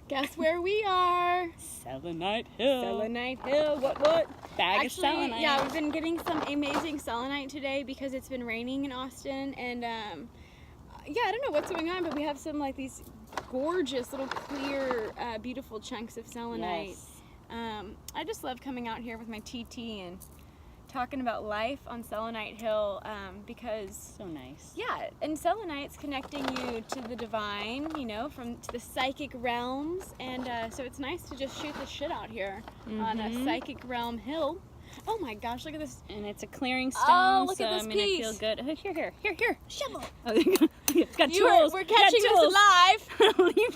Guess where we are? Selenite Hill. Selenite Hill. What? Bag of selenite. Yeah, we've been getting some amazing selenite today because it's been raining in Austin, and yeah, I don't know what's going on, but we have some like these gorgeous little clear, beautiful chunks of selenite. Yes. I just love coming out here with my TT and talking about life on Selenite Hill because So nice. yeah, and selenite's connecting you to the divine, you know, to the psychic realms, and so it's nice to just shoot the shit out here on a psychic realm hill. Oh my gosh, look at this. And it's a clearing stone, Oh, look so at this I'm gonna piece. feel good. Oh, here. Shovel. Oh, it's got tools. We're catching this live.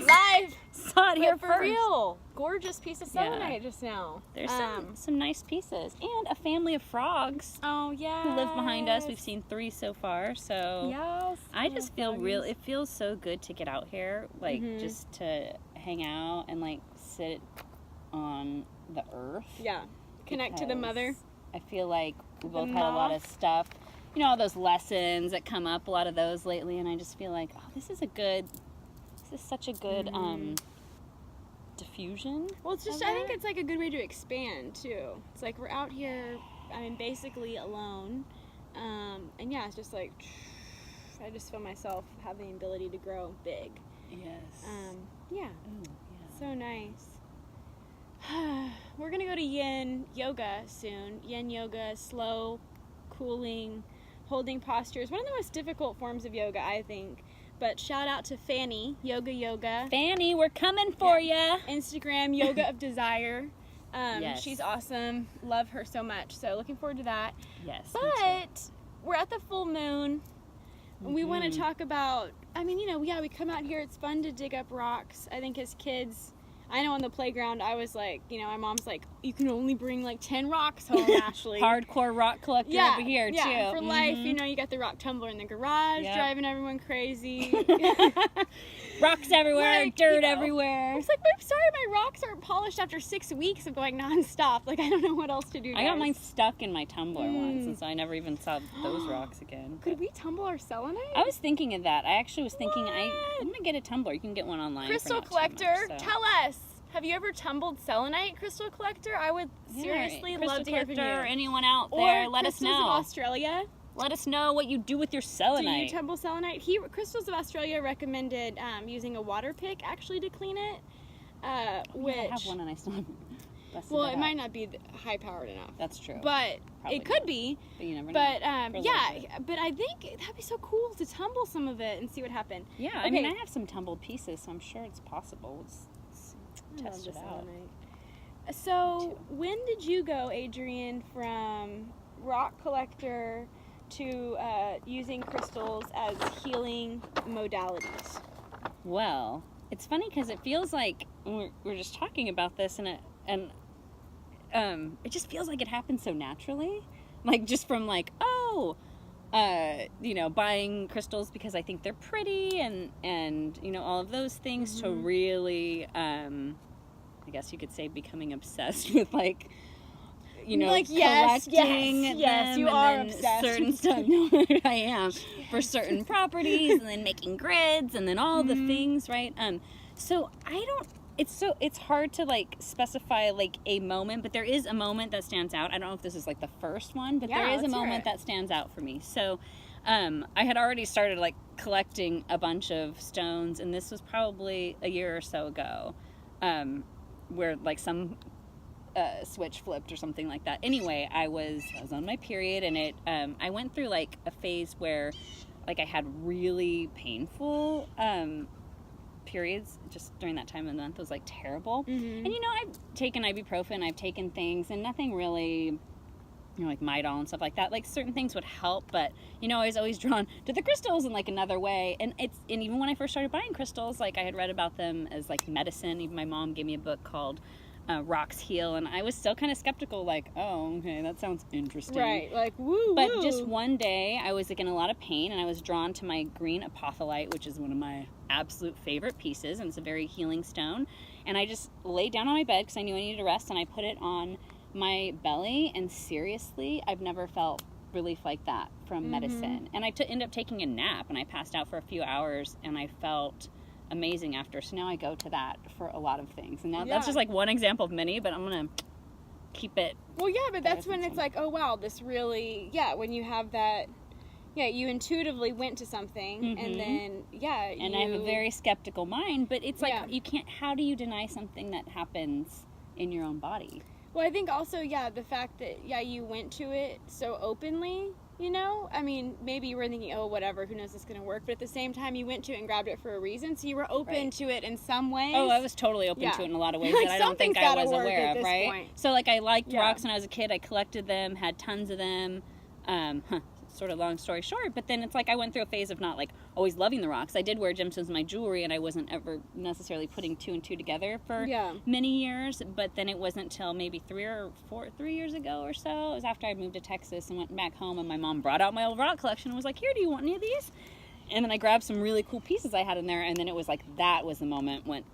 Live. Saw it here For first. real. Gorgeous piece of selenite just now. There's some nice pieces. And a family of frogs Oh, yeah. who live behind us. We've seen 3 so far, so Yes. I just feel it feels so good to get out here, like just to hang out and like sit on the earth. Yeah. Connect to the mother. I feel like we both had a lot of stuff, you know, all those lessons that come up, a lot of those lately, and I just feel like, oh, this is such a good diffusion. Well, it's just, I think it's like a good way to expand too. It's like we're out here, I mean, basically alone. And yeah, it's just like, I just feel myself having the ability to grow big. Yes. Yeah. Ooh, yeah. So nice. We're going to go to yin yoga soon. Yin yoga, slow, cooling, holding postures. One of the most difficult forms of yoga, I think. But shout out to Fanny, Yoga. Fanny, we're coming for ya. Instagram, Yoga of Desire. Yes. She's awesome. Love her so much. So looking forward to that. Yes. But we're at the full moon. We want to talk about, I mean, you know, yeah, we come out here. It's fun to dig up rocks. I think as kids, I know on the playground, I was like, you know, my mom's like, you can only bring like 10 rocks home, Ashley. Hardcore rock collector over here, too. Yeah, for life, you know, you got the rock tumbler in the garage, driving everyone crazy. Rocks everywhere, Like, dirt you know, everywhere. I was like, I'm sorry, my rocks aren't polished after 6 weeks of going nonstop. Like, I don't know what else to do, I got guys. mine stuck in my tumbler once, and so I never even saw those rocks again. Could we tumble our selenite? I was thinking of that. I actually was thinking, I'm going to get a tumbler. You can get one online. Crystal for not collector, too much, so. tell us. Have you ever tumbled selenite, crystal collector? I would seriously love to hear from you. Or anyone out there, let us know. Crystals of Australia. Let us know what you do with your Do selenite. you tumble selenite? Crystals of Australia recommended using a water pick actually to clean it. Which I have one and I still haven't busted well, it it out. might not be high powered enough. That's true. But Probably it could not. be. But you never know. But For a little yeah, bit. but I think that'd be so cool to tumble some of it and see what happened. Yeah, Okay. I mean, I have some tumbled pieces, so I'm sure it's possible. Let's test it out. So, when did you go, Adrienne, from rock collector to using crystals as healing modalities? Well, it's funny because it feels like we're just talking about this, and it just feels like it happened so naturally, like just from like you know, buying crystals because I think they're pretty and you know, all of those things to really I guess you could say becoming obsessed with like, you know, like, collecting yes, them you and are then obsessed. certain stuff. No, I am for certain properties, and then making grids, and then all the things, right? So I don't. It's hard to like specify like a moment, but there is a moment that stands out. I don't know if this is like the first one, but there is a moment that stands out for me. So I had already started like collecting a bunch of stones, and this was probably a year or so ago, where like some switch flipped or something like that. Anyway, I was on my period, and I went through like a phase where like I had really painful periods just during that time of the month. It was like terrible. And you know, I've taken ibuprofen, I've taken things, and nothing really, you know, like Midol and stuff like that. Like certain things would help, but you know, I was always drawn to the crystals in like another way. And even when I first started buying crystals, like I had read about them as like medicine. Even my mom gave me a book called Rocks Heal, and I was still kind of skeptical, like, oh, okay, that sounds interesting. Right, like, woo. But just one day, I was like in a lot of pain, and I was drawn to my green apotholite, which is one of my absolute favorite pieces, and it's a very healing stone. And I just laid down on my bed because I knew I needed to rest, and I put it on my belly, and seriously, I've never felt relief like that from medicine. And I ended up taking a nap, and I passed out for a few hours, and I felt amazing after. So now I go to that for a lot of things. And now Yeah. that's just like one example of many, but I'm going to keep it. Well, yeah, but that's when it's like, oh, wow, this really, when you have that, you intuitively went to something, and then, And I have a very skeptical mind, but it's like, you can't, how do you deny something that happens in your own body? Well, I think also, the fact that, you went to it so openly, you know? I mean, maybe you were thinking, oh, whatever, who knows if it's going to work, but at the same time, you went to it and grabbed it for a reason, so you were open to it in some ways. Oh, I was totally open to it in a lot of ways Like, that I don't think I was aware of, right? Point. So, like, I liked rocks when I was a kid. I collected them, had tons of them. Sort of long story short, but then it's like I went through a phase of not like always loving the rocks. I did wear gemstones in my jewelry, and I wasn't ever necessarily putting two and two together for many years. But then it wasn't until maybe 3 years ago or so. It was after I moved to Texas and went back home, and my mom brought out my old rock collection and was like, "Here, do you want any of these?" And then I grabbed some really cool pieces I had in there, and then it was like that was the moment when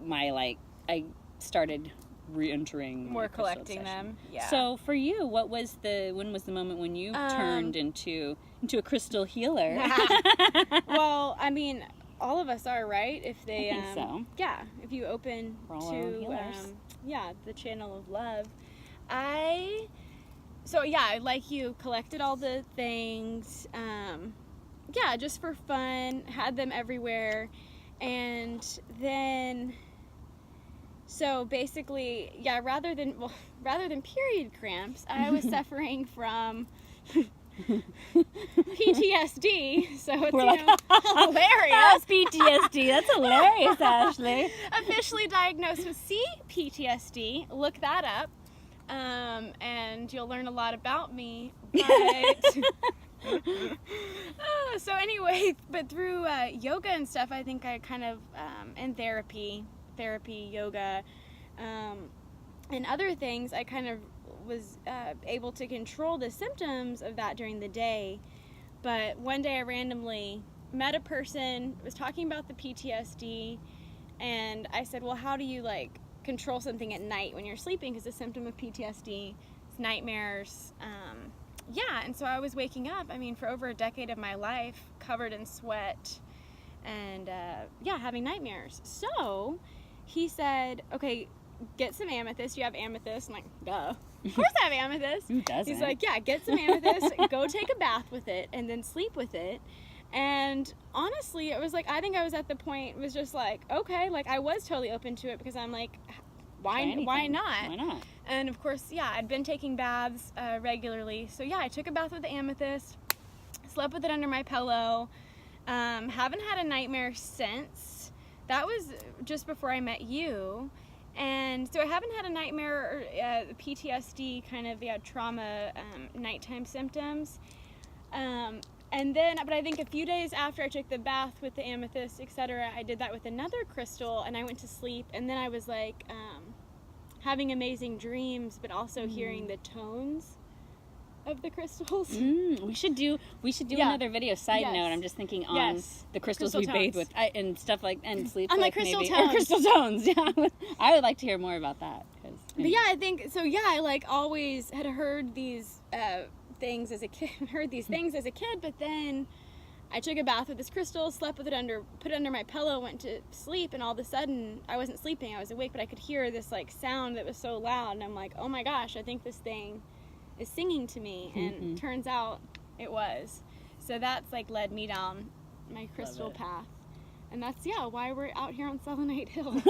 I started re-entering more collecting them. Yeah. So for you, when was the moment when you turned into a crystal healer? Well, I mean, all of us are, right? If they I think so. Yeah, if you open to the channel of love. I like you collected all the things. Just for fun, had them everywhere, and then so basically, rather than period cramps, I was suffering from PTSD. So it's hilarious. PTSD. That's hilarious, Ashley. Officially diagnosed with CPTSD. Look that up, and you'll learn a lot about me. But so anyway, but through yoga and stuff, I think I kind of and therapy, yoga, and other things, I kind of was able to control the symptoms of that during the day. But one day I randomly met a person, was talking about the PTSD, and I said, well, how do you like control something at night when you're sleeping? Because the symptom of PTSD is nightmares. And so I was waking up, for over a decade of my life, covered in sweat and having nightmares. So he said, okay, get some amethyst. You have amethyst. I'm like, duh. Of course I have amethyst. Who doesn't? He's like, yeah, get some amethyst, go take a bath with it, and then sleep with it. And honestly, it was like, I think I was at the point, it was just like, okay, like I was totally open to it because I'm like, why not? Why not? And of course, I'd been taking baths regularly. So I took a bath with the amethyst, slept with it under my pillow. Haven't had a nightmare since. That was just before I met you. And so I haven't had a nightmare or PTSD kind of trauma nighttime symptoms. And then, but I think a few days after I took the bath with the amethyst, etc., I did that with another crystal, and I went to sleep. And then I was like having amazing dreams, but also hearing the tones of the crystals. We should do another video. Side note, I'm just thinking on the crystals we bathe with and stuff like and sleep on with, crystal maybe tones. Crystal tones. Yeah, I would like to hear more about that. But I think so. I like always had heard these things as a kid. But then I took a bath with this crystal, slept with it put it under my pillow, went to sleep, and all of a sudden I wasn't sleeping. I was awake, but I could hear this like sound that was so loud, and I'm like, oh my gosh, I think this thing is singing to me. And turns out it was. So that's like led me down my crystal path. And that's why we're out here on Selenite Hill.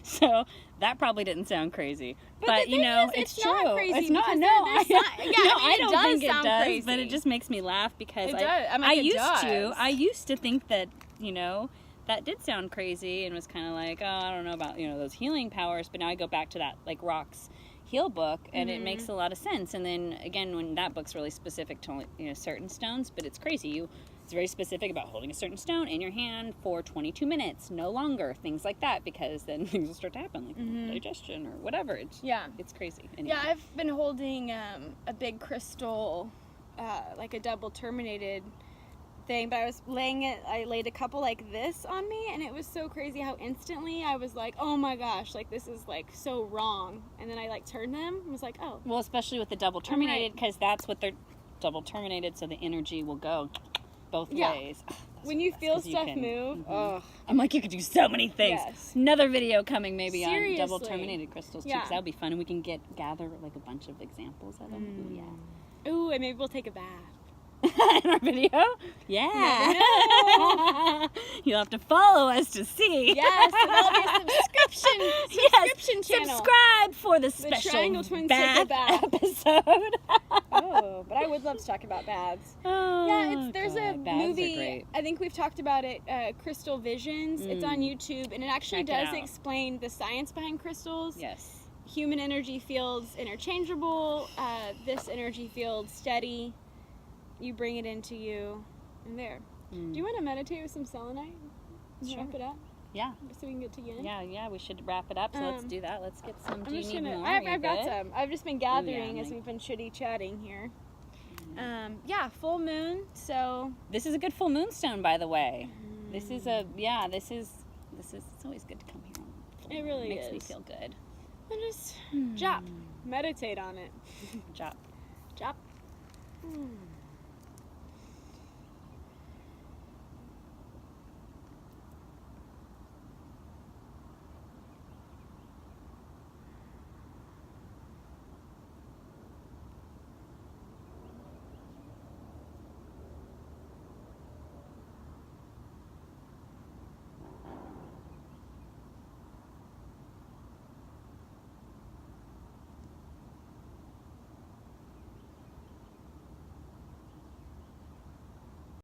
So that probably didn't sound crazy, but it's true. Not crazy. It's not. I don't think it does. Crazy. But it just makes me laugh because I used to think that that did sound crazy and was kind of like, oh, I don't know about those healing powers. But now I go back to that like rocks heal book, and it makes a lot of sense. And then again, when that book's really specific to certain stones, but it's crazy. It's very specific about holding a certain stone in your hand for 22 minutes, no longer, things like that, because then things will start to happen, like digestion or whatever. It's crazy. Anyway. Yeah, I've been holding a big crystal, like a double terminated thing, but I laid a couple like this on me, and it was so crazy how instantly I was like, oh my gosh, like this is like so wrong. And then I like turned them and was like, oh. Well, especially with the double terminated, because that's what they're double terminated, so the energy will go both ways. when you feel 'cause you stuff can- move, mhm. oh, I'm like, you could do so many things. yes. Another video coming maybe on double Seriously. terminated crystals too, Yeah. because that would be fun, and we can gather like a bunch of examples of them. Ooh, yeah. Ooh, and maybe we'll take a bath. In our video? Yeah. Never You'll have to follow us to see. Yes, and that'll be a subscription channel. Subscribe for the special Triangle Twins take a bath. episode. Oh, but I would love to talk about baths. Oh, Yeah, there's a God, baths are movie, great. I think we've talked about it, Crystal Visions. It's on YouTube, and it actually Check it does out. explain the science behind crystals. Yes. Human energy field's interchangeable, this energy field steady. You bring it into you, and there. Do you want to meditate with some selenite? Sure. Wrap it up? Yeah. So we can get to the end? Yeah, we should wrap it up, so let's do that. Let's get some. Do you need more? I've got some. I've just been gathering as like- we've been chitty-chatting here. Yeah, full moon, so... This is a good full moonstone, by the way. This is it's always good to come here. On full It moon. really Makes is. me feel good. And just meditate on it. Jop. Jop.